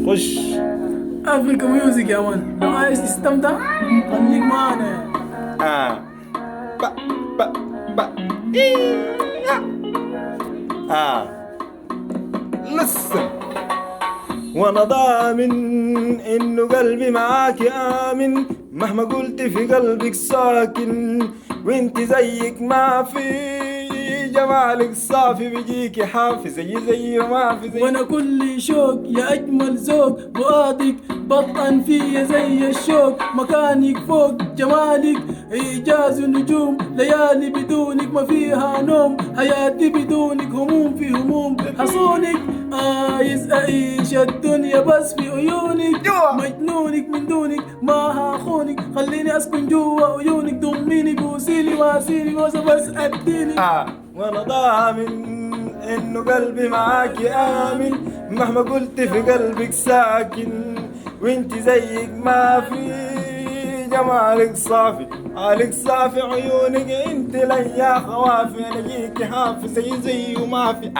خش. افريكا ميوزك يا مان، لو عايز تستمتع خليك معانا. آه با با با إيه. لسه. وانا ضامن انه قلبي معاك امن، مهما قلت في قلبك ساكن، وانت زيك ما في، جمالك صافي بيجيكي حافي زي ما في زي. وانا كل شوق يا اجمل ذوق، فؤادك بطن فيا زي الشوق، مكانك فوق جمالك ايجاز النجوم، ليالي بدونك ما فيها نوم، حياتي بدونك هموم في هموم، حصونك عايز اعيش الدنيا بس في عيونك، مجنونك من دونك ما هاخونك، خليني اسكن جوا عيونك، ضميني بوسيني واسيني بس اديني. وانا ضامن انه قلبي معاك امن، مهما قلت في قلبك ساكن، وانت زيك ما في، جمالك صافي حالك صافي عيونك انت ليا خوافي، الاقيكي حافي زي وما في.